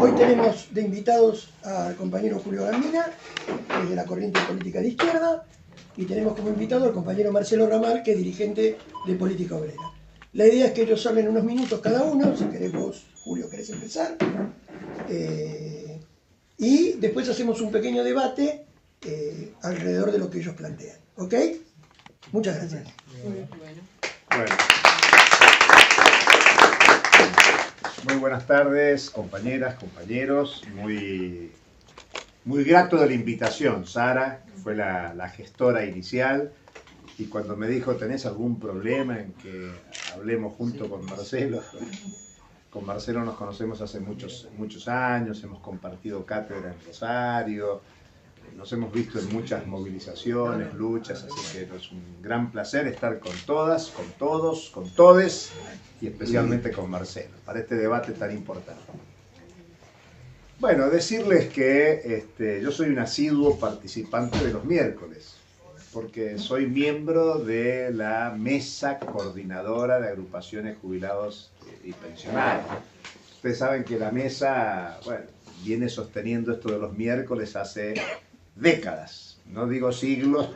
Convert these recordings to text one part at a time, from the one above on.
Hoy tenemos de invitados al compañero Julio Gambina, que es de la corriente política de izquierda, y tenemos como invitado al compañero Marcelo Ramal, que es dirigente de Política Obrera. La idea es que ellos hablen unos minutos cada uno. Si querés vos, Julio, querés empezar. Y después hacemos un pequeño debate alrededor de lo que ellos plantean. ¿Ok? Muchas gracias. Bueno. Muy buenas tardes, compañeras, compañeros. Muy grato de la invitación. Sara, que fue la gestora inicial, y cuando me dijo, ¿tenés algún problema en que hablemos junto con Marcelo? Con Marcelo nos conocemos hace muchos años, hemos compartido cátedra en Rosario, nos hemos visto en muchas movilizaciones, luchas, así que es un gran placer estar con todas, con todos, con todes, y especialmente con Marcelo, para este debate tan importante. Bueno, decirles que yo soy un asiduo participante de los miércoles, porque soy miembro de la Mesa Coordinadora de Agrupaciones Jubilados y Pensionados. Ustedes saben que la mesa, bueno, viene sosteniendo esto de los miércoles hace décadas, no digo siglos,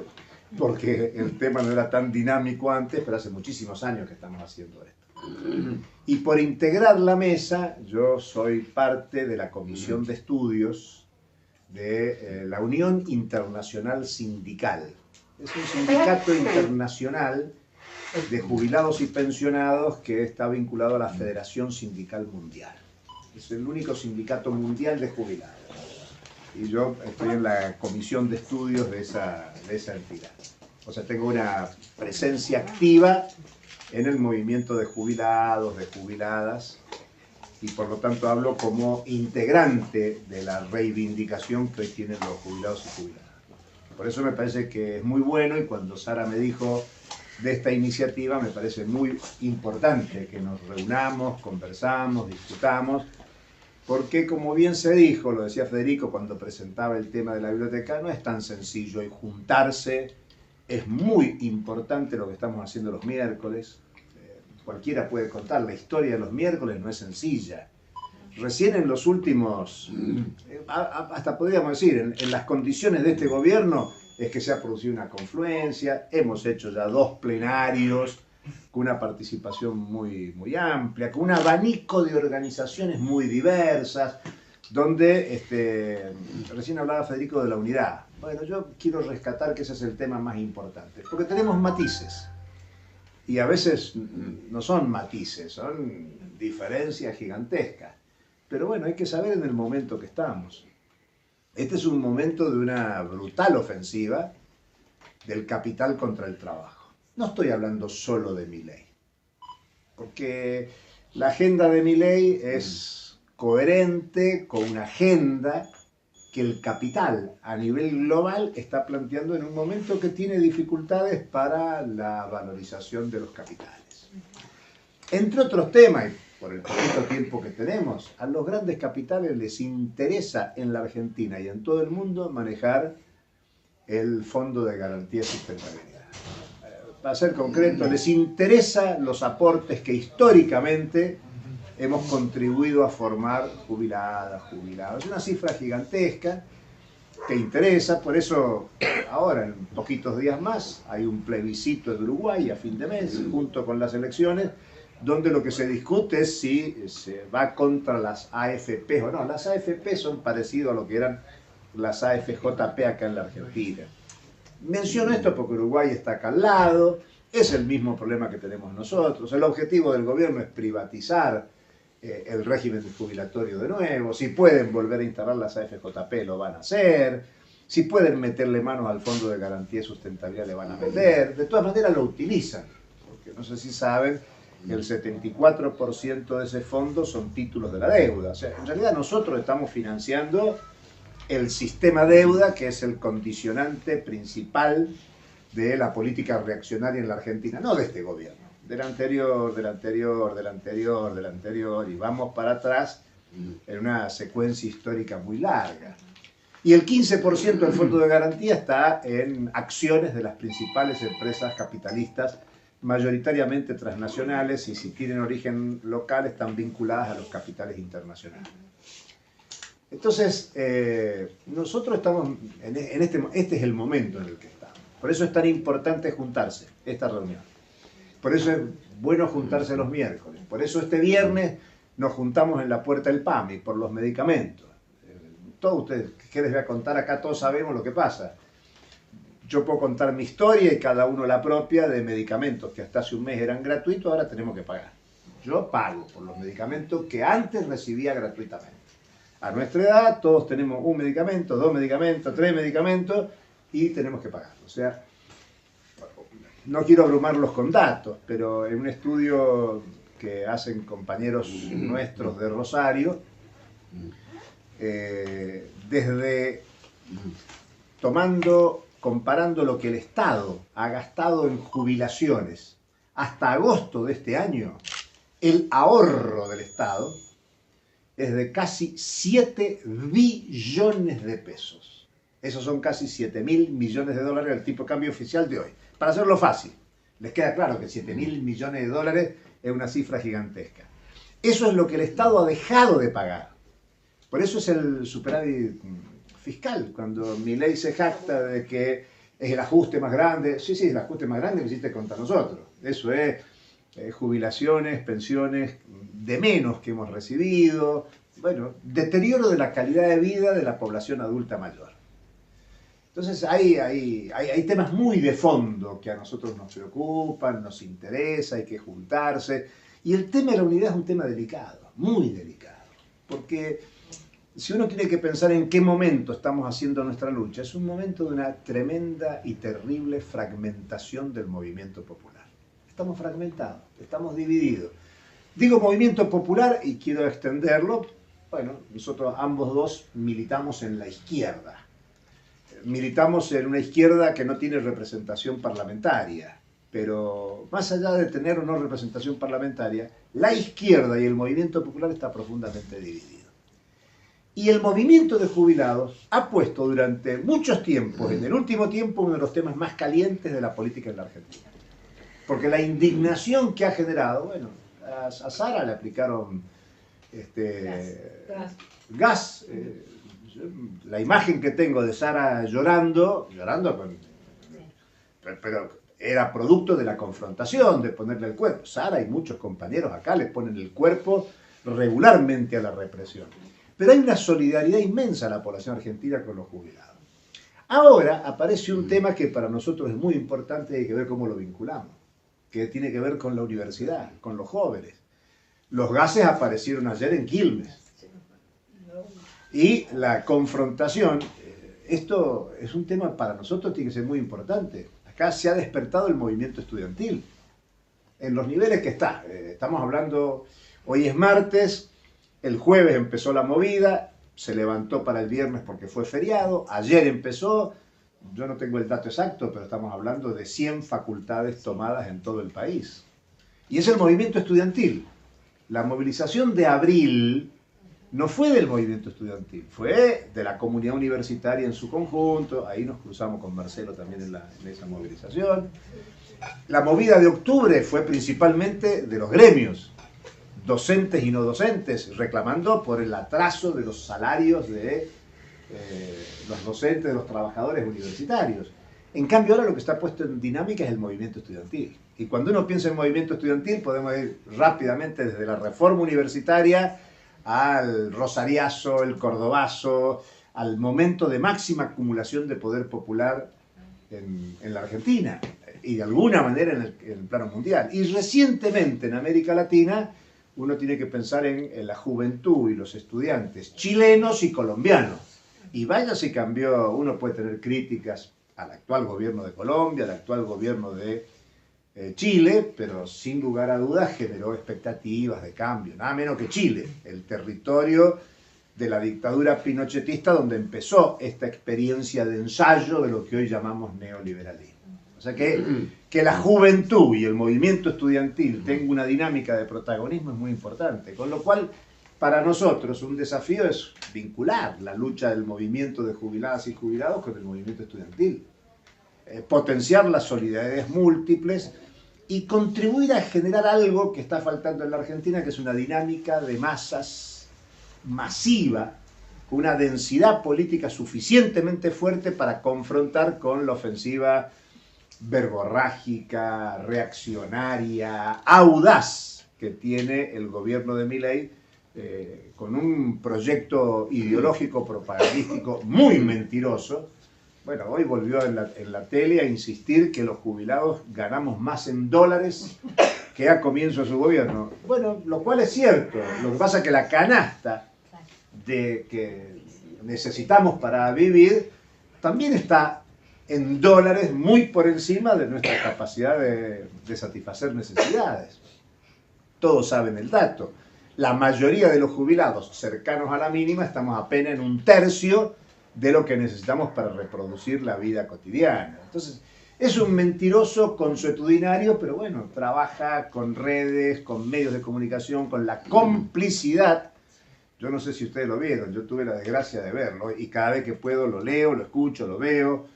porque el tema no era tan dinámico antes, pero hace muchísimos años que estamos haciendo esto. Y por integrar la mesa, yo soy parte de la comisión de estudios de la Unión Internacional Sindical. Es un sindicato internacional de jubilados y pensionados que está vinculado a la Federación Sindical Mundial. Es el único sindicato mundial de jubilados. Y yo estoy en la comisión de estudios de esa entidad. O sea, tengo una presencia activa en el movimiento de jubilados, de jubiladas, y por lo tanto hablo como integrante de la reivindicación que hoy tienen los jubilados y jubiladas. Por eso me parece que es muy bueno, y cuando Sara me dijo de esta iniciativa, me parece muy importante que nos reunamos, conversamos, discutamos, porque como bien se dijo, lo decía Federico cuando presentaba el tema de la biblioteca, no es tan sencillo y juntarse. Es muy importante lo que estamos haciendo los miércoles. Cualquiera puede contar, la historia de los miércoles no es sencilla. Recién en los últimos, hasta podríamos decir, en las condiciones de este gobierno, es que se ha producido una confluencia. Hemos hecho ya 2 plenarios con una participación muy amplia, con un abanico de organizaciones muy diversas, donde recién hablaba Federico de la unidad. Bueno, yo quiero rescatar que ese es el tema más importante, porque tenemos matices, y a veces no son matices, son diferencias gigantescas. Pero bueno, hay que saber en el momento que estamos. Este es un momento de una brutal ofensiva del capital contra el trabajo. No estoy hablando solo de Milei, porque la agenda de Milei es coherente con una agenda que el capital a nivel global está planteando en un momento que tiene dificultades para la valorización de los capitales. Entre otros temas, y por el poquito tiempo que tenemos, a los grandes capitales les interesa en la Argentina y en todo el mundo manejar el Fondo de Garantía y Sustentabilidad. Para ser concreto, les interesa los aportes que históricamente hemos contribuido a formar jubiladas, jubilados. Es una cifra gigantesca que interesa, por eso ahora, en poquitos días más, hay un plebiscito en Uruguay a fin de mes, junto con las elecciones, donde lo que se discute es si se va contra las AFP o no. Las AFP son parecidas a lo que eran las AFJP acá en la Argentina. Menciono esto porque Uruguay está acá al lado, es el mismo problema que tenemos nosotros. El objetivo del gobierno es privatizar el régimen jubilatorio de nuevo. Si pueden volver a instalar las AFJP, lo van a hacer. Si pueden meterle manos al Fondo de Garantía y Sustentabilidad, le van a meter. De todas maneras lo utilizan, porque no sé si saben, el 74% de ese fondo son títulos de la deuda. O sea, en realidad nosotros estamos financiando el sistema deuda, que es el condicionante principal de la política reaccionaria en la Argentina, no de este gobierno, del anterior, del anterior, del anterior, del anterior, y vamos para atrás en una secuencia histórica muy larga. Y el 15% del fondo de garantía está en acciones de las principales empresas capitalistas, mayoritariamente transnacionales, y si tienen origen local están vinculadas a los capitales internacionales. Entonces, nosotros estamos, este es el momento en el que estamos. Por eso es tan importante juntarse, esta reunión. Por eso es bueno juntarse los miércoles. Por eso este viernes nos juntamos en la Puerta del PAMI, por los medicamentos. Todos ustedes, ¿qué les voy a contar? Acá todos sabemos lo que pasa. Yo puedo contar mi historia y cada uno la propia de medicamentos que hasta hace un mes eran gratuitos, ahora tenemos que pagar. Yo pago por los medicamentos que antes recibía gratuitamente. A nuestra edad todos tenemos un medicamento, 2 medicamentos, 3 medicamentos y tenemos que pagar. O sea, no quiero abrumarlos con datos, pero en un estudio que hacen compañeros nuestros de Rosario, desde comparando lo que el Estado ha gastado en jubilaciones hasta agosto de este año, el ahorro del Estado es de casi 7 billones de pesos. Esos son casi 7.000 millones de dólares el tipo de cambio oficial de hoy. Para hacerlo fácil, les queda claro que 7.000 millones de dólares es una cifra gigantesca. Eso es lo que el Estado ha dejado de pagar. Por eso es el superávit fiscal, cuando Milei se jacta de que es el ajuste más grande. Sí, el ajuste más grande que hiciste contra nosotros. Eso es jubilaciones, pensiones de menos que hemos recibido, bueno, deterioro de la calidad de vida de la población adulta mayor. Entonces hay temas muy de fondo que a nosotros nos preocupan, nos interesa, hay que juntarse. Y el tema de la unidad es un tema delicado, muy delicado, porque si uno tiene que pensar en qué momento estamos haciendo nuestra lucha, es un momento de una tremenda y terrible fragmentación del movimiento popular. Estamos fragmentados, estamos divididos. Digo movimiento popular y quiero extenderlo. Bueno, nosotros ambos dos militamos en la izquierda. Militamos en una izquierda que no tiene representación parlamentaria. Pero más allá de tener o no representación parlamentaria, la izquierda y el movimiento popular está profundamente dividido. Y el movimiento de jubilados ha puesto durante muchos tiempos, en el último tiempo, uno de los temas más calientes de la política en la Argentina. Porque la indignación que ha generado, bueno, a Sara le aplicaron gas. La imagen que tengo de Sara llorando, pero era producto de la confrontación, de ponerle el cuerpo. Sara y muchos compañeros acá le ponen el cuerpo regularmente a la represión. Pero hay una solidaridad inmensa en la población argentina con los jubilados. Ahora aparece un tema que para nosotros es muy importante y hay que ver cómo lo vinculamos, que tiene que ver con la universidad, con los jóvenes. Los gases aparecieron ayer en Quilmes. Y la confrontación, esto es un tema para nosotros, tiene que ser muy importante. Acá se ha despertado el movimiento estudiantil, en los niveles que está. Estamos hablando, hoy es martes, el jueves empezó la movida, se levantó para el viernes porque fue feriado, ayer empezó, yo no tengo el dato exacto, pero estamos hablando de 100 facultades tomadas en todo el país. Y es el movimiento estudiantil. La movilización de abril no fue del movimiento estudiantil, fue de la comunidad universitaria en su conjunto. Ahí nos cruzamos con Marcelo también en esa movilización. La movida de octubre fue principalmente de los gremios, docentes y no docentes, reclamando por el atraso de los salarios de los docentes, de los trabajadores universitarios. En cambio, ahora lo que está puesto en dinámica es el movimiento estudiantil. Y cuando uno piensa en movimiento estudiantil, podemos ir rápidamente desde la reforma universitaria al rosariazo, el cordobazo, al momento de máxima acumulación de poder popular en la Argentina y de alguna manera en el plano mundial. Y recientemente en América Latina uno tiene que pensar en la juventud y los estudiantes chilenos y colombianos. Y vaya si cambió, uno puede tener críticas al actual gobierno de Colombia, al actual gobierno de Chile, pero sin lugar a dudas generó expectativas de cambio, nada menos que Chile, el territorio de la dictadura pinochetista donde empezó esta experiencia de ensayo de lo que hoy llamamos neoliberalismo. O sea que la juventud y el movimiento estudiantil tenga una dinámica de protagonismo es muy importante, con lo cual para nosotros un desafío es vincular la lucha del movimiento de jubiladas y jubilados con el movimiento estudiantil, potenciar las solidaridades múltiples y contribuir a generar algo que está faltando en la Argentina, que es una dinámica de masas masiva una densidad política suficientemente fuerte para confrontar con la ofensiva verborrágica, reaccionaria, audaz que tiene el gobierno de Milei, con un proyecto ideológico propagandístico muy mentiroso. Bueno, hoy volvió en la tele a insistir que los jubilados ganamos más en dólares que a comienzo de su gobierno. Bueno, lo cual es cierto. Lo que pasa es que la canasta que necesitamos para vivir también está en dólares muy por encima de nuestra capacidad de satisfacer necesidades. Todos saben el dato. La mayoría de los jubilados cercanos a la mínima estamos apenas en un tercio de lo que necesitamos para reproducir la vida cotidiana. Entonces, es un mentiroso consuetudinario, pero bueno, trabaja con redes, con medios de comunicación, con la complicidad. Yo no sé si ustedes lo vieron, yo tuve la desgracia de verlo y cada vez que puedo lo leo, lo escucho, lo veo.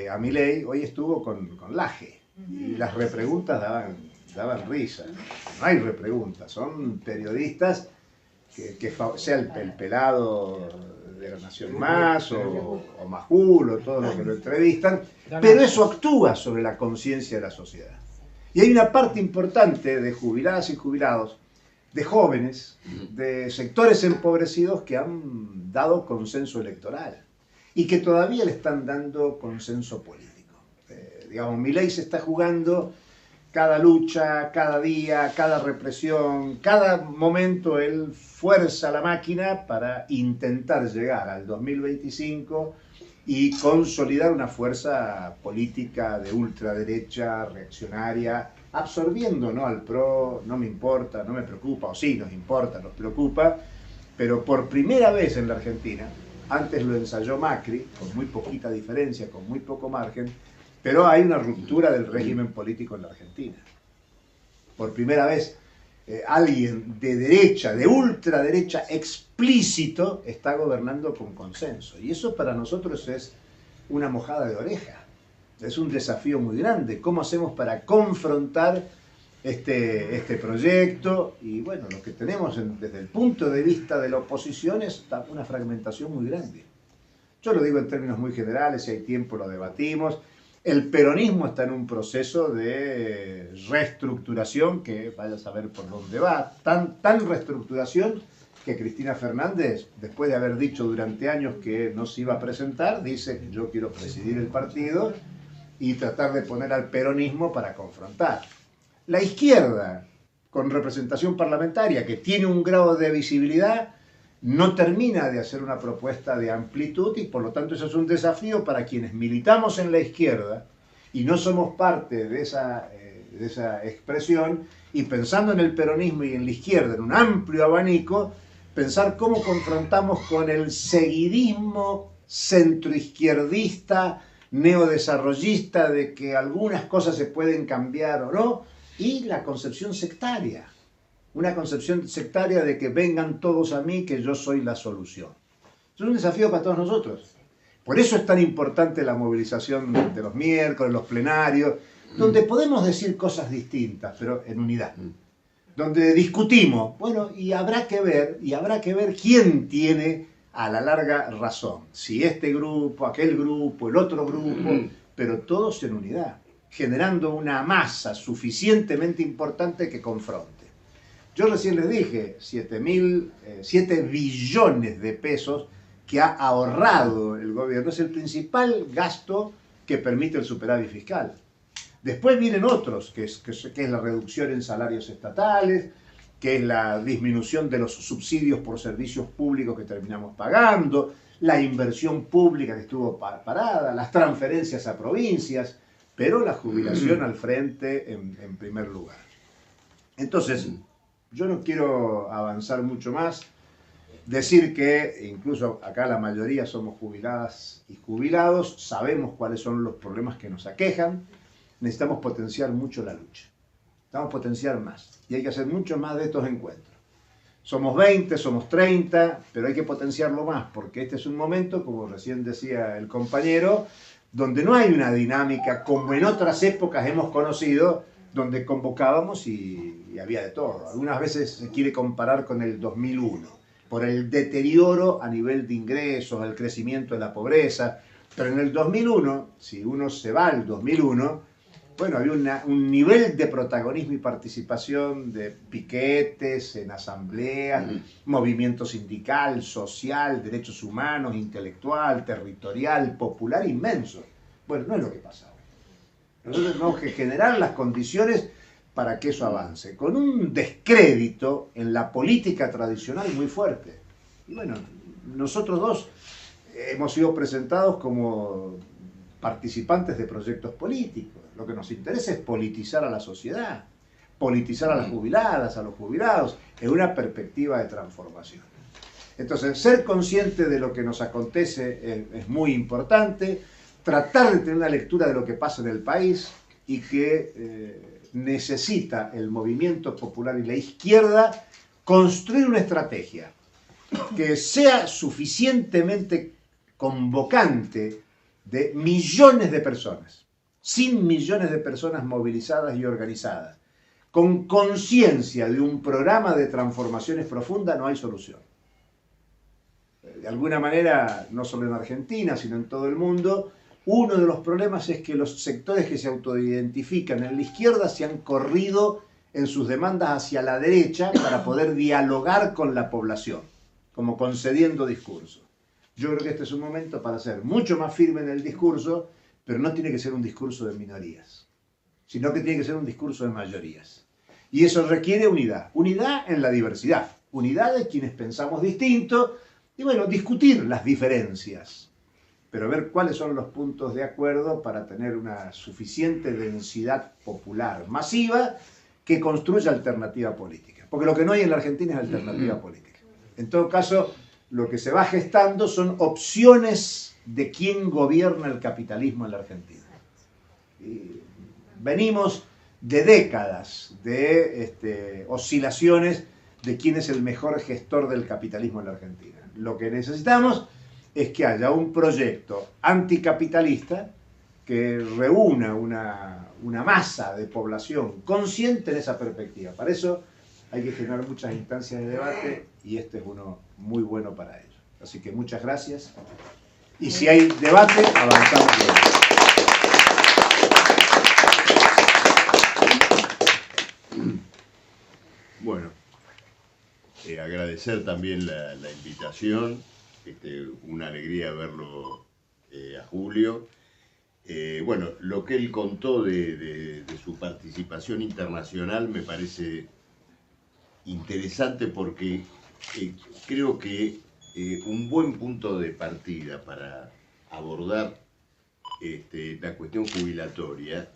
A Milei hoy estuvo con Laje y las repreguntas daban risa. No hay repreguntas, son periodistas que sea el pelado de La Nación Más o Majul o todos los que lo entrevistan, pero eso actúa sobre la conciencia de la sociedad. Y hay una parte importante de jubiladas y jubilados, de jóvenes, de sectores empobrecidos que han dado consenso electoral y que todavía le están dando consenso político. Digamos, Milei se está jugando cada lucha, cada día, cada represión, cada momento él fuerza la máquina para intentar llegar al 2025 y consolidar una fuerza política de ultraderecha, reaccionaria, absorbiendo, ¿no?, al PRO, no me importa, no me preocupa, o sí nos importa, nos preocupa, pero por primera vez en la Argentina, antes lo ensayó Macri, con muy poquita diferencia, con muy poco margen, pero hay una ruptura del régimen político en la Argentina. Por primera vez, alguien de derecha, de ultraderecha explícito, está gobernando con consenso. Y eso para nosotros es una mojada de oreja. Es un desafío muy grande. ¿Cómo hacemos para confrontar este proyecto? Y bueno, lo que tenemos desde el punto de vista de la oposición es una fragmentación muy grande. Yo lo digo en términos muy generales, si hay tiempo lo debatimos. El peronismo está en un proceso de reestructuración que vaya a saber por dónde va. Tan reestructuración que Cristina Fernández, después de haber dicho durante años que no se iba a presentar, dice que yo quiero presidir el partido y tratar de poner al peronismo para confrontar. La izquierda, con representación parlamentaria, que tiene un grado de visibilidad, no termina de hacer una propuesta de amplitud y por lo tanto eso es un desafío para quienes militamos en la izquierda y no somos parte de esa expresión, y pensando en el peronismo y en la izquierda, en un amplio abanico, pensar cómo confrontamos con el seguidismo centroizquierdista, neodesarrollista, de que algunas cosas se pueden cambiar o no, y la concepción sectaria. Una concepción sectaria de que vengan todos a mí, que yo soy la solución. Es un desafío para todos nosotros. Por eso es tan importante la movilización de los miércoles, los plenarios, donde podemos decir cosas distintas, pero en unidad. Donde discutimos, bueno, y habrá que ver quién tiene a la larga razón. Si este grupo, aquel grupo, el otro grupo, pero todos en unidad, generando una masa suficientemente importante que confronte. Yo recién les dije, 7 billones de pesos que ha ahorrado el gobierno. Es el principal gasto que permite el superávit fiscal. Después vienen otros, que es la reducción en salarios estatales, que es la disminución de los subsidios por servicios públicos que terminamos pagando, la inversión pública que estuvo parada, las transferencias a provincias, pero la jubilación al frente en primer lugar. Entonces, yo no quiero avanzar mucho más, decir que incluso acá la mayoría somos jubiladas y jubilados, sabemos cuáles son los problemas que nos aquejan, necesitamos potenciar mucho la lucha, necesitamos potenciar más y hay que hacer mucho más de estos encuentros. Somos 20, somos 30, pero hay que potenciarlo más porque este es un momento, como recién decía el compañero, donde no hay una dinámica como en otras épocas hemos conocido, donde convocábamos y había de todo. Algunas veces se quiere comparar con el 2001. por el deterioro a nivel de ingresos, el crecimiento de la pobreza. Pero en el 2001, si uno se va al 2001, bueno, había un nivel de protagonismo y participación de piquetes en asambleas, movimiento sindical, social, derechos humanos, intelectual, territorial, popular, inmenso. Bueno, no es lo que pasa hoy. Nosotros tenemos que generar las condiciones para que eso avance, con un descrédito en la política tradicional muy fuerte. Y bueno, nosotros dos hemos sido presentados como participantes de proyectos políticos. Lo que nos interesa es politizar a la sociedad, politizar a las jubiladas, a los jubilados, en una perspectiva de transformación. Entonces, ser consciente de lo que nos acontece es muy importante, tratar de tener una lectura de lo que pasa en el país y que necesita el movimiento popular y la izquierda construir una estrategia que sea suficientemente convocante de millones de personas, sin millones de personas movilizadas y organizadas, con conciencia de un programa de transformaciones profundas, no hay solución. De alguna manera, no solo en Argentina, sino en todo el mundo, uno de los problemas es que los sectores que se autoidentifican en la izquierda se han corrido en sus demandas hacia la derecha para poder dialogar con la población, como concediendo discursos. Yo creo que este es un momento para ser mucho más firme en el discurso, pero no tiene que ser un discurso de minorías, sino que tiene que ser un discurso de mayorías. Y eso requiere unidad, unidad en la diversidad, unidad de quienes pensamos distinto, y bueno, discutir las diferencias, pero ver cuáles son los puntos de acuerdo para tener una suficiente densidad popular masiva que construya alternativa política. Porque lo que no hay en la Argentina es alternativa política. En todo caso, lo que se va gestando son opciones de quién gobierna el capitalismo en la Argentina. Y venimos de décadas de oscilaciones de quién es el mejor gestor del capitalismo en la Argentina. Lo que necesitamos es que haya un proyecto anticapitalista que reúna una masa de población consciente en esa perspectiva. Para eso hay que generar muchas instancias de debate y este es uno muy bueno para ello. Así que muchas gracias. Y si hay debate, avanzamos. Bueno, agradecer también la invitación. Una alegría verlo a Julio. Bueno, lo que él contó de su participación internacional me parece interesante porque creo que un buen punto de partida para abordar la cuestión jubilatoria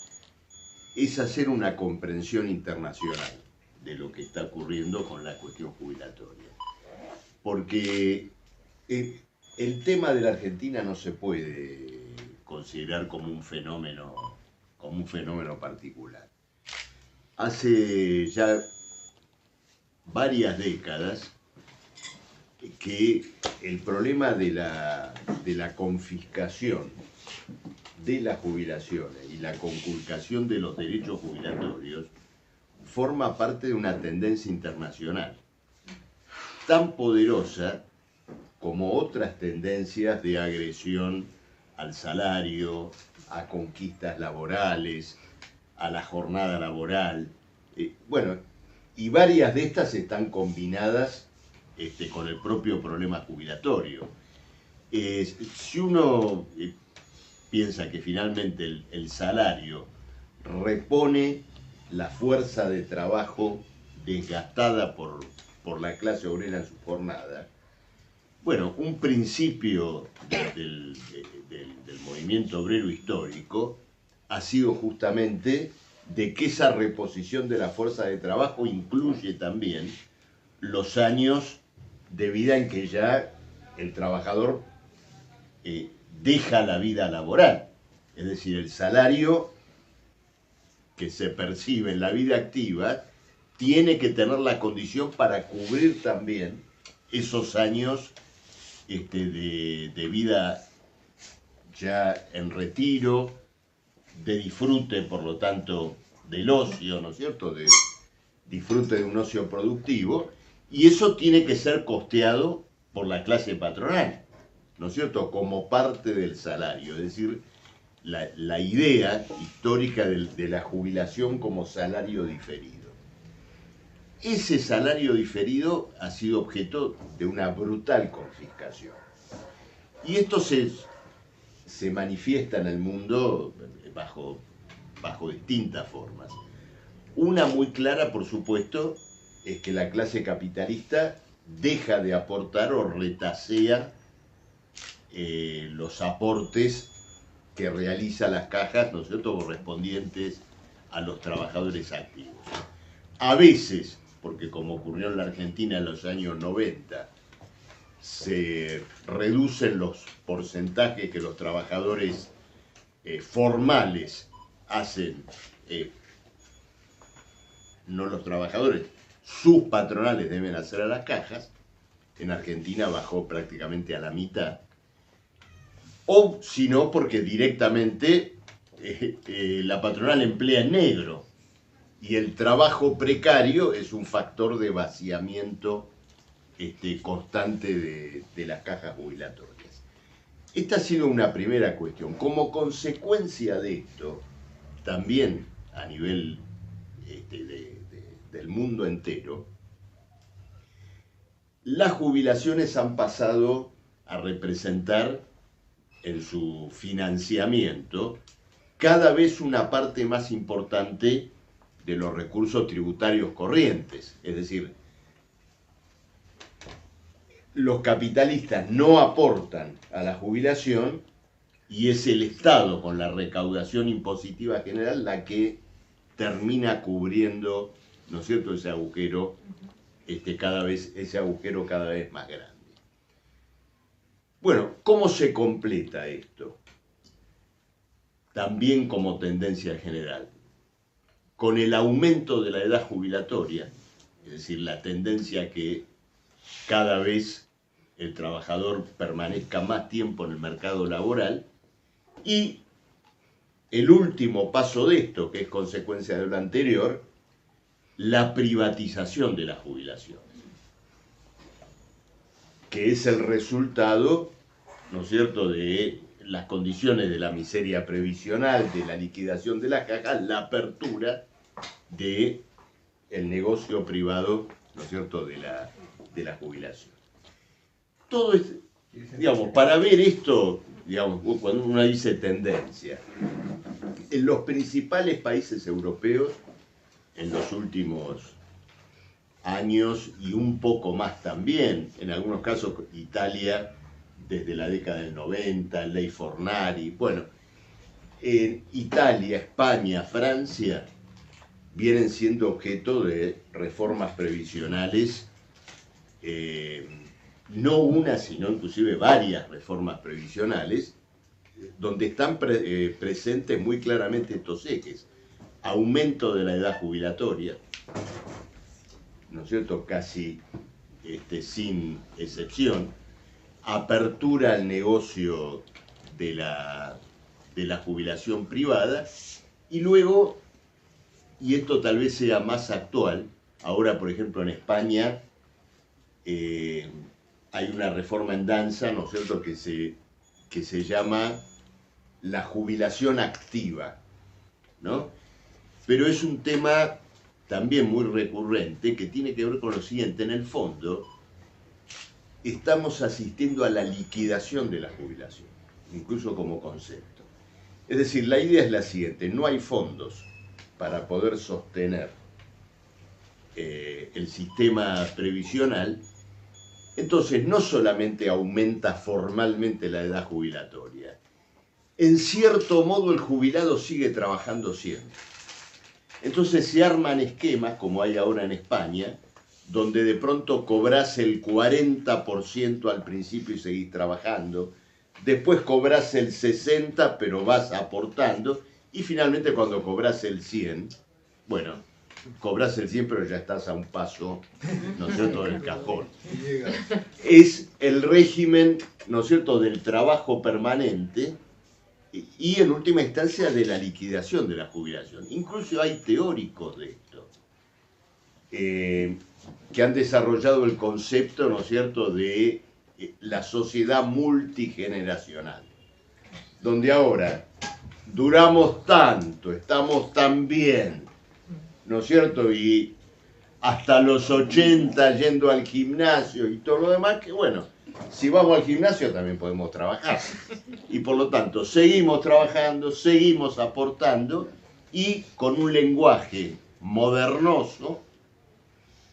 es hacer una comprensión internacional de lo que está ocurriendo con la cuestión jubilatoria. Porque el tema de la Argentina no se puede considerar como un fenómeno particular. Hace ya varias décadas que el problema de la confiscación de las jubilaciones y la conculcación de los derechos jubilatorios forma parte de una tendencia internacional tan poderosa como otras tendencias de agresión al salario, a conquistas laborales, a la jornada laboral. Bueno, y varias de estas están combinadas con el propio problema jubilatorio. Si uno piensa que finalmente el salario repone la fuerza de trabajo desgastada por la clase obrera en su jornada, bueno, un principio del movimiento obrero histórico ha sido justamente de que esa reposición de la fuerza de trabajo incluye también los años de vida en que ya el trabajador deja la vida laboral. Es decir, el salario que se percibe en la vida activa tiene que tener la condición para cubrir también esos años de vida ya en retiro, de disfrute, por lo tanto, del ocio, ¿no es cierto?, de disfrute de un ocio productivo, Y eso tiene que ser costeado por la clase patronal, ¿no es cierto?, como parte del salario. Es decir, la idea histórica de la jubilación como salario diferido. Ese salario diferido ha sido objeto de una brutal confiscación. Y esto se manifiesta en el mundo bajo distintas formas. Una muy clara, por supuesto, es que la clase capitalista deja de aportar o retasea los aportes que realiza las cajas, ¿no es cierto?, correspondientes a los trabajadores activos. A veces, porque como ocurrió en la Argentina en los años 90, se reducen los porcentajes que los trabajadores formales hacen, no los trabajadores, sus patronales deben hacer a las cajas. En Argentina bajó prácticamente a la mitad. O si no, porque directamente la patronal emplea en negro y el trabajo precario es un factor de vaciamiento constante de las cajas jubilatorias. Esta ha sido una primera cuestión. Como consecuencia de esto, también a nivel del mundo entero, las jubilaciones han pasado a representar en su financiamiento cada vez una parte más importante de los recursos tributarios corrientes. Es decir, los capitalistas no aportan a la jubilación y es el Estado, con la recaudación impositiva general, la que termina cubriendo, ¿no es cierto?, ese agujero, ese agujero cada vez más grande. Bueno, ¿cómo se completa esto? También como tendencia general, con el aumento de la edad jubilatoria, es decir, la tendencia que cada vez el trabajador permanezca más tiempo en el mercado laboral, y el último paso de esto, que es consecuencia de lo anterior, la privatización de las jubilaciones, que es el resultado, ¿no es cierto?, de las condiciones de la miseria previsional, de la liquidación de las cajas, la apertura del negocio privado, ¿no es cierto?, de la jubilación. Todo es, digamos, para ver esto, digamos, cuando uno dice tendencia, en los principales países europeos, en los últimos años y un poco más también, en algunos casos Italia desde la década del 90, Ley Fornari, bueno, en Italia, España, Francia vienen siendo objeto de reformas previsionales, no una, sino inclusive varias reformas previsionales, donde están presentes muy claramente estos ejes: aumento de la edad jubilatoria, ¿no es cierto?, casi sin excepción, apertura al negocio de la jubilación privada, y luego, y esto tal vez sea más actual, ahora por ejemplo en España hay una reforma en danza, ¿no es cierto?, que se llama la jubilación activa, ¿no? Pero es un tema también muy recurrente que tiene que ver con lo siguiente: en el fondo estamos asistiendo a la liquidación de la jubilación, incluso como concepto. Es decir, la idea es la siguiente: no hay fondos para poder sostener el sistema previsional, entonces no solamente aumenta formalmente la edad jubilatoria, en cierto modo el jubilado sigue trabajando siempre. Entonces se arman esquemas, como hay ahora en España, donde de pronto cobras el 40% al principio y seguís trabajando, después cobras el 60% pero vas aportando, y finalmente cuando cobras el 100%, bueno, cobras el 100% pero ya estás a un paso, ¿no es cierto?, del cajón. Es el régimen, ¿no es cierto?, del trabajo permanente y en última instancia de la liquidación de la jubilación. Incluso hay teóricos de esto. que han desarrollado el concepto, ¿no es cierto?, de la sociedad multigeneracional, donde ahora duramos tanto, estamos tan bien, ¿no es cierto?, y hasta los 80 yendo al gimnasio y todo lo demás, que bueno, si vamos al gimnasio también podemos trabajar. Y por lo tanto, seguimos trabajando, seguimos aportando, y con un lenguaje modernoso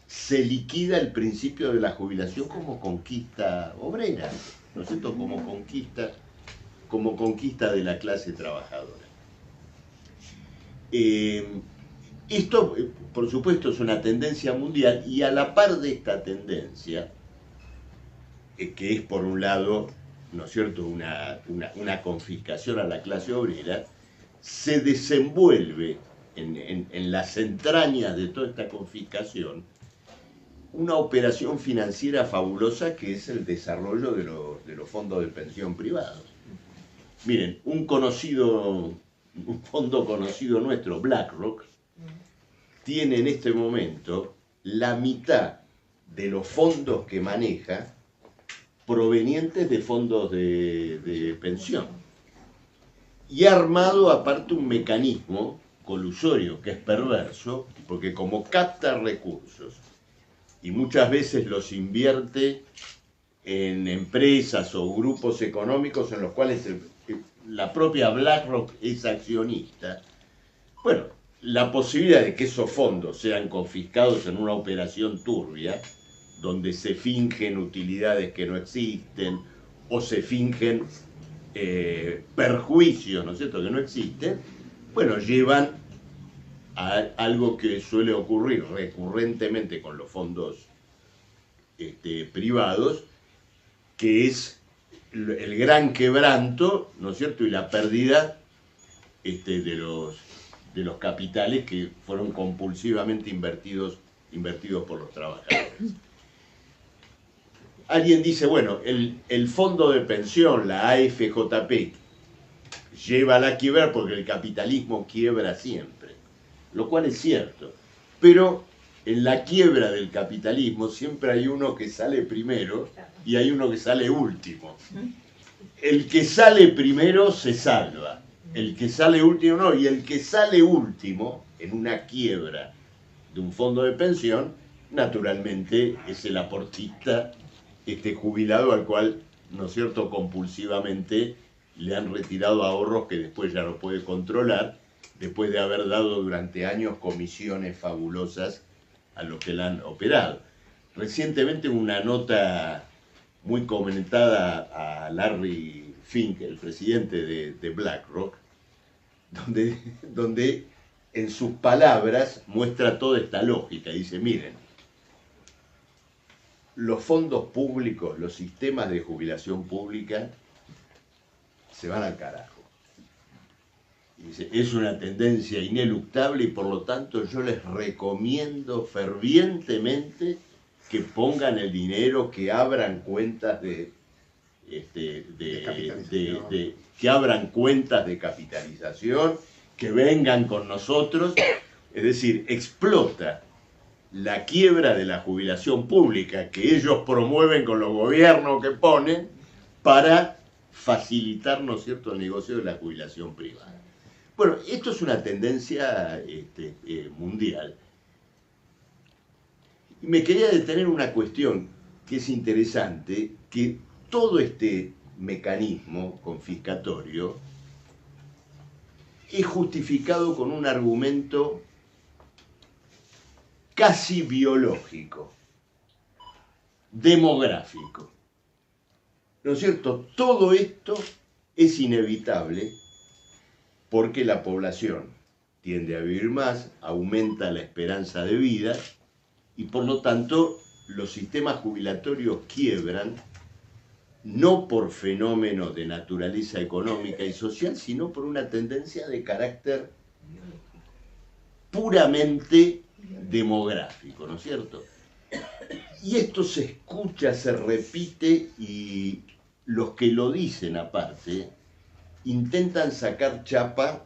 se liquida el principio de la jubilación como conquista obrera, ¿no es cierto?, como conquista de la clase trabajadora. Esto, por supuesto, es una tendencia mundial, y a la par de esta tendencia, que es por un lado, ¿no es cierto?, una confiscación a la clase obrera, se desenvuelve en las entrañas de toda esta confiscación una operación financiera fabulosa, que es el desarrollo de los fondos de pensión privados. Miren, un fondo conocido nuestro, BlackRock, tiene en este momento la mitad de los fondos que maneja provenientes de fondos de pensión. Y ha armado aparte un mecanismo colusorio que es perverso, porque como capta recursos y muchas veces los invierte en empresas o grupos económicos en los cuales la propia BlackRock es accionista, bueno, la posibilidad de que esos fondos sean confiscados en una operación turbia, donde se fingen utilidades que no existen, o se fingen perjuicios, ¿no es cierto?, que no existen, bueno, llevan a algo que suele ocurrir recurrentemente con los fondos privados, que es el gran quebranto, ¿no es cierto?, y la pérdida de los capitales que fueron compulsivamente invertidos por los trabajadores. Alguien dice, bueno, el fondo de pensión, la AFJP, lleva a la quiebra porque el capitalismo quiebra siempre, lo cual es cierto, pero en la quiebra del capitalismo siempre hay uno que sale primero y hay uno que sale último. El que sale primero se salva, el que sale último no, y el que sale último en una quiebra de un fondo de pensión, naturalmente es el aportista jubilado al cual, ¿no es cierto?, compulsivamente le han retirado ahorros que después ya no puede controlar, después de haber dado durante años comisiones fabulosas a los que la han operado. Recientemente una nota muy comentada a Larry Fink, el presidente de BlackRock, donde en sus palabras muestra toda esta lógica. Dice, miren, los fondos públicos, los sistemas de jubilación pública se van al carajo. Y dice, es una tendencia ineluctable y por lo tanto yo les recomiendo fervientemente que pongan el dinero, que abran cuentas que abran cuentas de capitalización, que vengan con nosotros. Es decir, explota la quiebra de la jubilación pública que ellos promueven con los gobiernos que ponen para facilitar, ¿no es cierto?, el negocio de la jubilación privada. Bueno, esto es una tendencia mundial. Y me quería detener en una cuestión que es interesante, que todo este mecanismo confiscatorio es justificado con un argumento casi biológico, demográfico. ¿No es cierto? Todo esto es inevitable porque la población tiende a vivir más, aumenta la esperanza de vida y por lo tanto los sistemas jubilatorios quiebran no por fenómenos de naturaleza económica y social, sino por una tendencia de carácter puramente demográfico, ¿no es cierto? Y esto se escucha, se repite, y los que lo dicen aparte intentan sacar chapa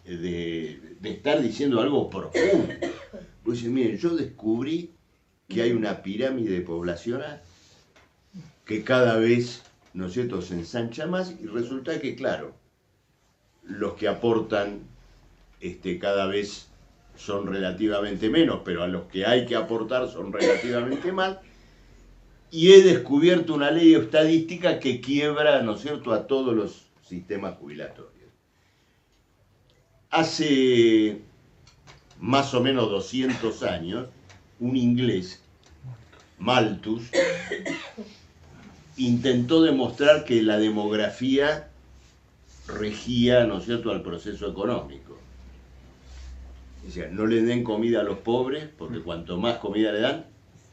de estar diciendo algo profundo. Pues dicen, miren, yo descubrí que hay una pirámide poblacional que cada vez, ¿no es cierto?, se ensancha más, y resulta que, claro, los que aportan cada vez son relativamente menos, pero a los que hay que aportar son relativamente más, y he descubierto una ley estadística que quiebra, ¿no es cierto?, a todos los sistemas jubilatorios. Hace más o menos 200 años, un inglés, Malthus, intentó demostrar que la demografía regía, ¿no es cierto?, al proceso económico. Decía, no le den comida a los pobres, porque cuanto más comida le dan,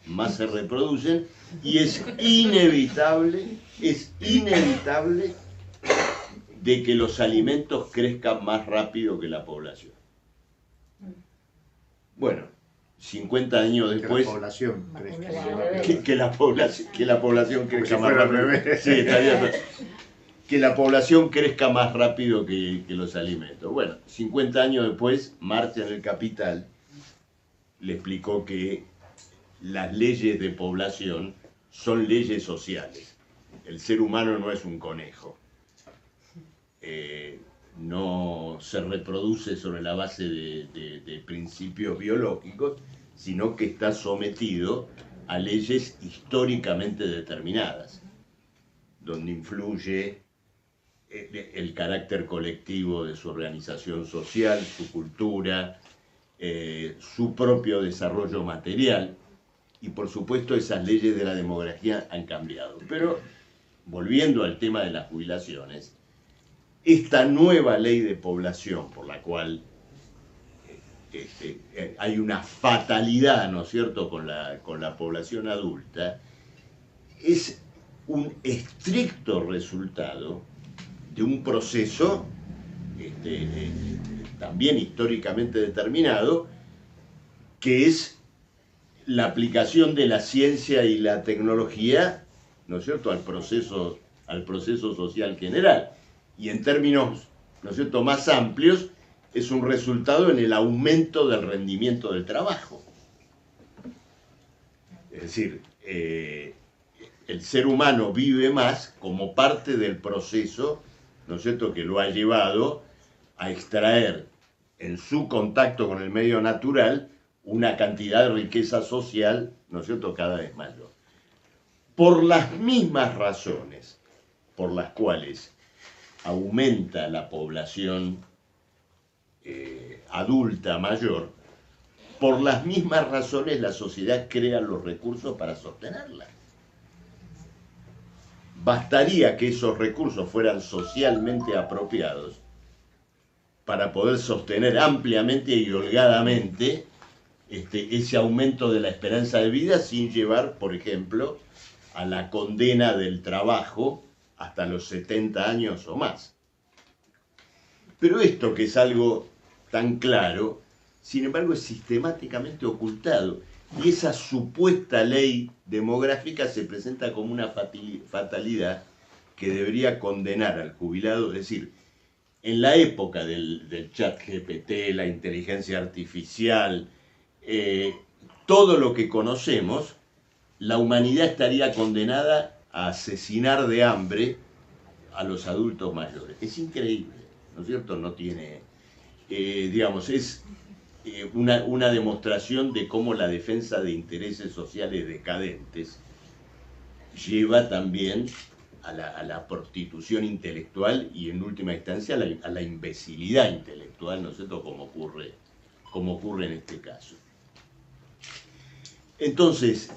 más se reproducen, y es inevitable de que los alimentos crezcan más rápido que la población. Bueno, 50 años después... Que la población crezca más rápido. Sí, estaría... Que la población crezca más rápido que los alimentos. Bueno, 50 años después, Marx en El Capital le explicó que las leyes de población son leyes sociales. El ser humano no es un conejo. No se reproduce sobre la base de principios biológicos, sino que está sometido a leyes históricamente determinadas, donde influye el carácter colectivo de su organización social, su cultura, su propio desarrollo material, y por supuesto esas leyes de la demografía han cambiado. Pero, volviendo al tema de las jubilaciones, esta nueva ley de población por la cual hay una fatalidad, ¿no es cierto?, con la población adulta, es un estricto resultado de un proceso también históricamente determinado, que es la aplicación de la ciencia y la tecnología, ¿no es cierto?, al proceso social general. Y en términos, ¿no es cierto?, más amplios, es un resultado en el aumento del rendimiento del trabajo. Es decir, el ser humano vive más como parte del proceso, ¿no es cierto?, que lo ha llevado a extraer en su contacto con el medio natural una cantidad de riqueza social, ¿no es cierto?, cada vez mayor. Por las mismas razones por las cuales aumenta la población adulta mayor, por las mismas razones la sociedad crea los recursos para sostenerla. Bastaría que esos recursos fueran socialmente apropiados para poder sostener ampliamente y holgadamente ese aumento de la esperanza de vida, sin llevar, por ejemplo, a la condena del trabajo hasta los 70 años o más. Pero esto, que es algo tan claro, sin embargo es sistemáticamente ocultado, y esa supuesta ley demográfica se presenta como una fatalidad que debería condenar al jubilado. Es decir, en la época del chat GPT, la inteligencia artificial, todo lo que conocemos, la humanidad estaría condenada a asesinar de hambre a los adultos mayores. Es increíble, ¿no es cierto? No tiene, digamos, es una demostración de cómo la defensa de intereses sociales decadentes lleva también a la prostitución intelectual y, en última instancia, a la imbecilidad intelectual, ¿no es cierto?, como ocurre en este caso. Entonces,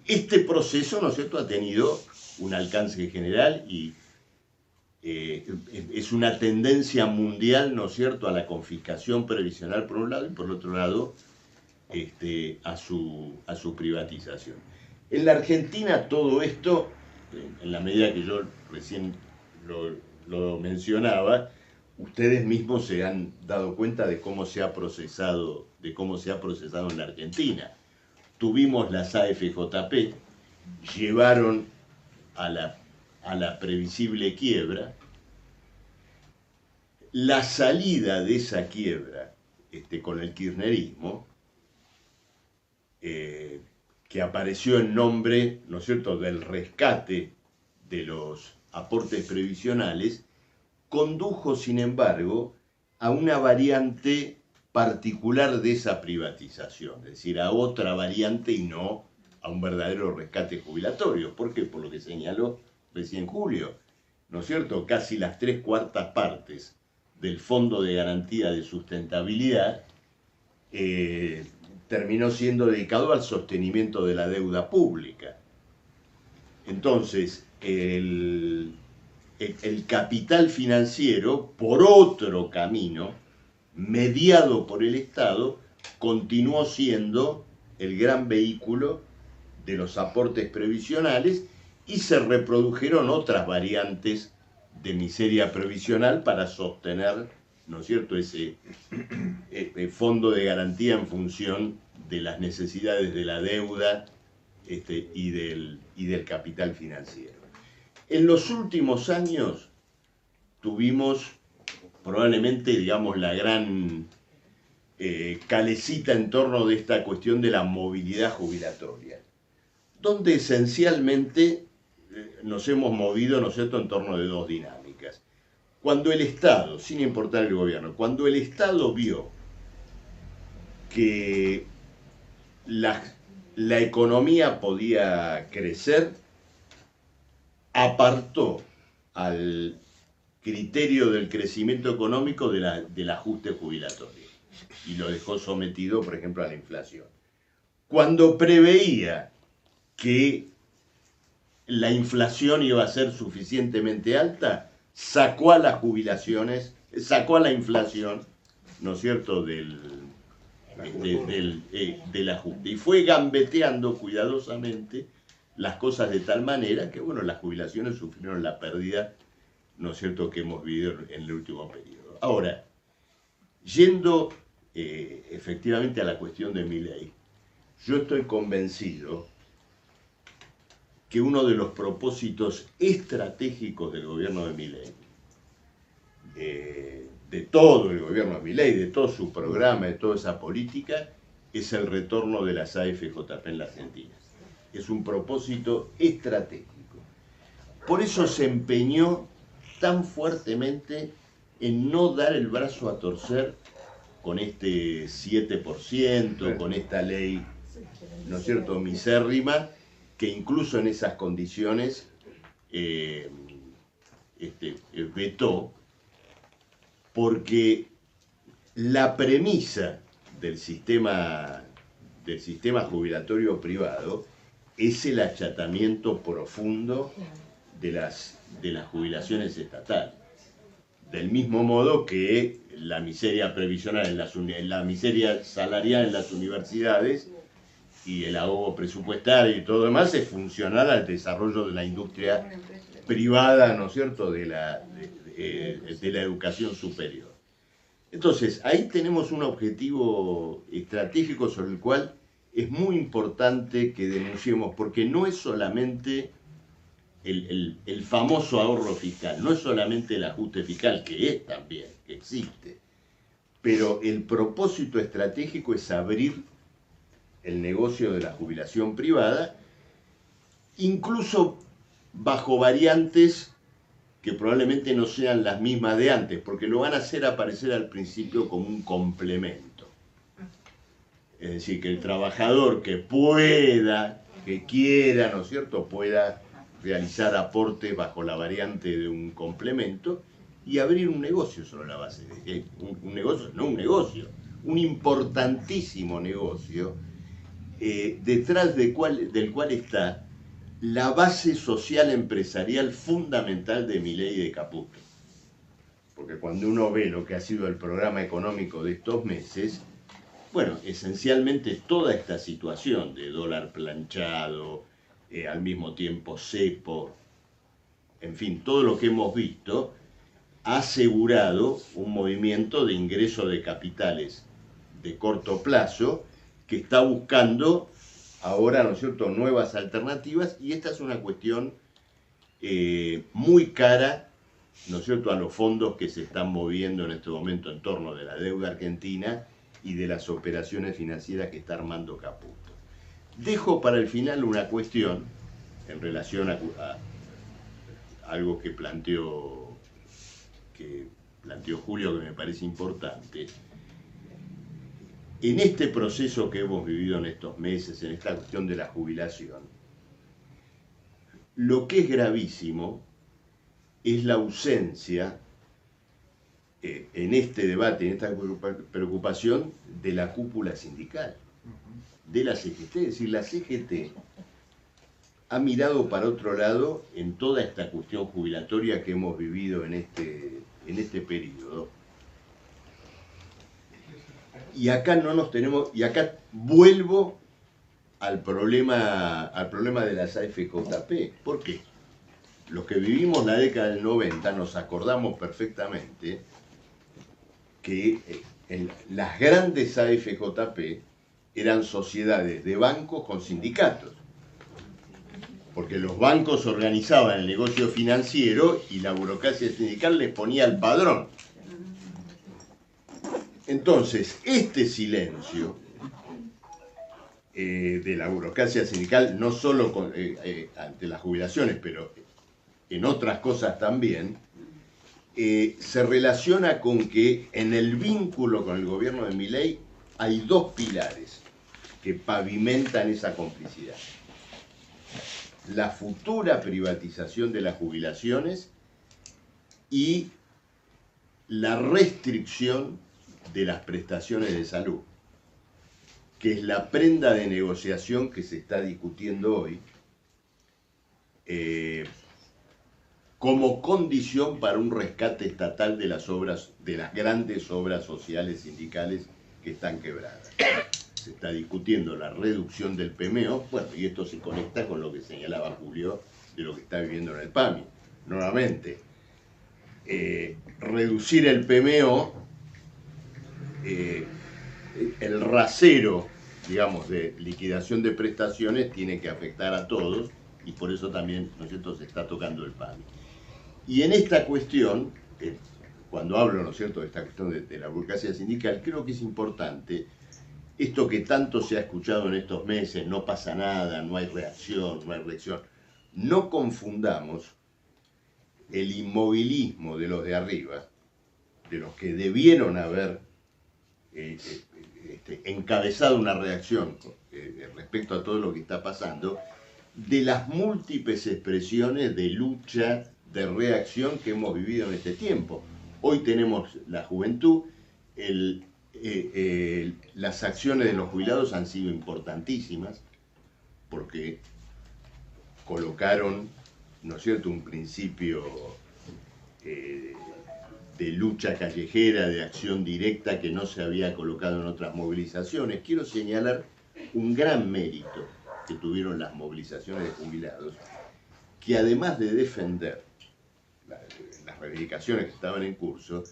este proceso, ¿no es cierto?, ha tenido un alcance general y es una tendencia mundial, ¿no es cierto?, a la confiscación previsional por un lado, y por el otro lado a su privatización. En la Argentina todo esto, en la medida que yo recién lo mencionaba, ustedes mismos se han dado cuenta de cómo se ha procesado en la Argentina. Tuvimos las AFJP, llevaron a la previsible quiebra. La salida de esa quiebra con el kirchnerismo que apareció en nombre, ¿no es cierto?, del rescate de los aportes previsionales, condujo, sin embargo, a una variante particular de esa privatización, es decir, a otra variante y no a un verdadero rescate jubilatorio. ¿Por qué? Por lo que señaló recién Julio, ¿no es cierto? Casi las 3/4 partes del Fondo de Garantía de Sustentabilidad terminó siendo dedicado al sostenimiento de la deuda pública. Entonces, el capital financiero, por otro camino, mediado por el Estado, continuó siendo el gran vehículo de los aportes previsionales y se reprodujeron otras variantes de miseria previsional para sostener, ¿no es cierto?, ese fondo de garantía en función de las necesidades de la deuda y del capital financiero. En los últimos años tuvimos probablemente, digamos, la gran calecita en torno de esta cuestión de la movilidad jubilatoria, donde esencialmente nos hemos movido, ¿no es cierto?, en torno de dos dinámicas. Cuando el Estado, sin importar el gobierno, cuando el Estado vio que la economía podía crecer, apartó al criterio del crecimiento económico del ajuste jubilatorio y lo dejó sometido, por ejemplo, a la inflación. Cuando preveía que la inflación iba a ser suficientemente alta, sacó a las jubilaciones, sacó a la inflación, ¿no es cierto?, del ajuste. Y fue gambeteando cuidadosamente las cosas de tal manera que, bueno, las jubilaciones sufrieron la pérdida, ¿no es cierto?, que hemos vivido en el último periodo. Ahora, yendo efectivamente a la cuestión de Milei, yo estoy convencido que uno de los propósitos estratégicos del gobierno de Milei, de todo el gobierno de Milei, de todo su programa, de toda esa política, es el retorno de las AFJP en la Argentina. Es un propósito estratégico. Por eso se empeñó tan fuertemente en no dar el brazo a torcer con este 7%, con esta ley, ¿no es cierto?, misérrima, que incluso en esas condiciones vetó, porque la premisa del sistema jubilatorio privado es el achatamiento profundo de las jubilaciones estatales. Del mismo modo que la miseria previsional, la miseria salarial en las universidades y el ahogo presupuestario y todo demás es funcional al desarrollo de la industria privada, ¿no es cierto?, de la educación superior. Entonces, ahí tenemos un objetivo estratégico sobre el cual es muy importante que denunciemos, porque no es solamente el famoso ahorro fiscal, no es solamente el ajuste fiscal, que es también, que existe, pero el propósito estratégico es abrir el negocio de la jubilación privada, incluso bajo variantes que probablemente no sean las mismas de antes, porque lo van a hacer aparecer al principio como un complemento. Es decir, que el trabajador que pueda, que quiera, ¿no es cierto?, pueda realizar aportes bajo la variante de un complemento y abrir un negocio sobre la base de un negocio, no un negocio, un importantísimo negocio, detrás del cual está la base social empresarial fundamental de Milei y de Caputo. Porque cuando uno ve lo que ha sido el programa económico de estos meses, bueno, esencialmente toda esta situación de dólar planchado, al mismo tiempo cepo, en fin, todo lo que hemos visto, ha asegurado un movimiento de ingreso de capitales de corto plazo que está buscando ahora, ¿no es cierto?, nuevas alternativas, y esta es una cuestión muy cara, ¿no es cierto?, a los fondos que se están moviendo en este momento en torno de la deuda argentina y de las operaciones financieras que está armando Caputo. Dejo para el final una cuestión en relación a algo que planteó Julio, que me parece importante. En este proceso que hemos vivido en estos meses, en esta cuestión de la jubilación, lo que es gravísimo es la ausencia en este debate, en esta preocupación de la cúpula sindical, de la CGT. Es decir, la CGT ha mirado para otro lado en toda esta cuestión jubilatoria que hemos vivido en este periodo. Y acá no nos tenemos, y acá vuelvo al problema de las AFJP. ¿Por qué? Los que vivimos la década del 90 nos acordamos perfectamente que las grandes AFJP eran sociedades de bancos con sindicatos, porque los bancos organizaban el negocio financiero y la burocracia sindical les ponía el padrón. Entonces, este silencio de la burocracia sindical, no solo ante las jubilaciones, pero en otras cosas también, se relaciona con que en el vínculo con el gobierno de Milei hay dos pilares que pavimentan esa complicidad: la futura privatización de las jubilaciones y la restricción de las prestaciones de salud, que es la prenda de negociación que se está discutiendo hoy como condición para un rescate estatal de las grandes obras sociales sindicales que están quebradas. Se está discutiendo la reducción del PMO, bueno, y esto se conecta con lo que señalaba Julio de lo que está viviendo en el PAMI. Nuevamente, reducir el PMO, el rasero, digamos, de liquidación de prestaciones tiene que afectar a todos, y por eso también, ¿no es cierto?, se está tocando el PAMI. Y en esta cuestión, cuando hablo, ¿no es cierto?, de esta cuestión de la burocracia sindical, creo que es importante esto que tanto se ha escuchado en estos meses: no pasa nada, no hay reacción, no hay reacción. No confundamos el inmovilismo de los de arriba, de los que debieron haber encabezado una reacción respecto a todo lo que está pasando, de las múltiples expresiones de lucha, de reacción que hemos vivido en este tiempo. Hoy tenemos la juventud, las acciones de los jubilados han sido importantísimas porque colocaron, ¿no es cierto?, un principio de lucha callejera, de acción directa que no se había colocado en otras movilizaciones. Quiero señalar un gran mérito que tuvieron las movilizaciones de jubilados, que además de defender las reivindicaciones que estaban en curso,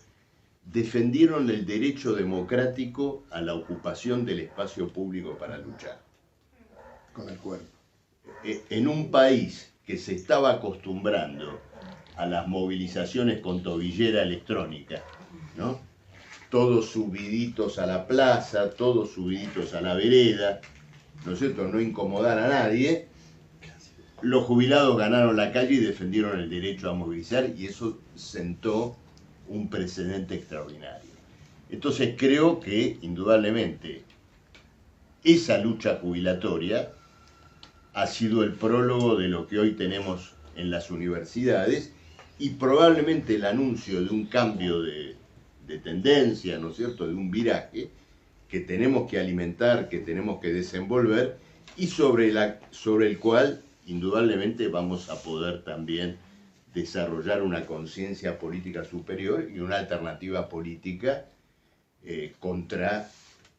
defendieron el derecho democrático a la ocupación del espacio público para luchar. Con el cuerpo. En un país que se estaba acostumbrando a las movilizaciones con tobillera electrónica, ¿no? Todos subiditos a la plaza, todos subiditos a la vereda, ¿no es cierto?, no incomodar a nadie. Los jubilados ganaron la calle y defendieron el derecho a movilizar, y eso sentó un precedente extraordinario. Entonces creo que, indudablemente, esa lucha jubilatoria ha sido el prólogo de lo que hoy tenemos en las universidades, y probablemente el anuncio de un cambio de tendencia, ¿no es cierto?, de un viraje que tenemos que alimentar, que tenemos que desenvolver, y sobre el cual indudablemente vamos a poder también desarrollar una conciencia política superior y una alternativa política contra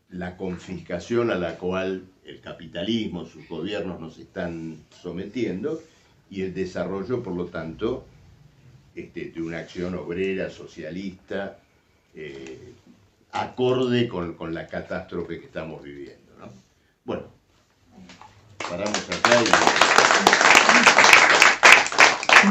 la confiscación a la cual el capitalismo, sus gobiernos nos están sometiendo, y el desarrollo, por lo tanto, de una acción obrera, socialista, acorde con la catástrofe que estamos viviendo, ¿no? Bueno, paramos acá y...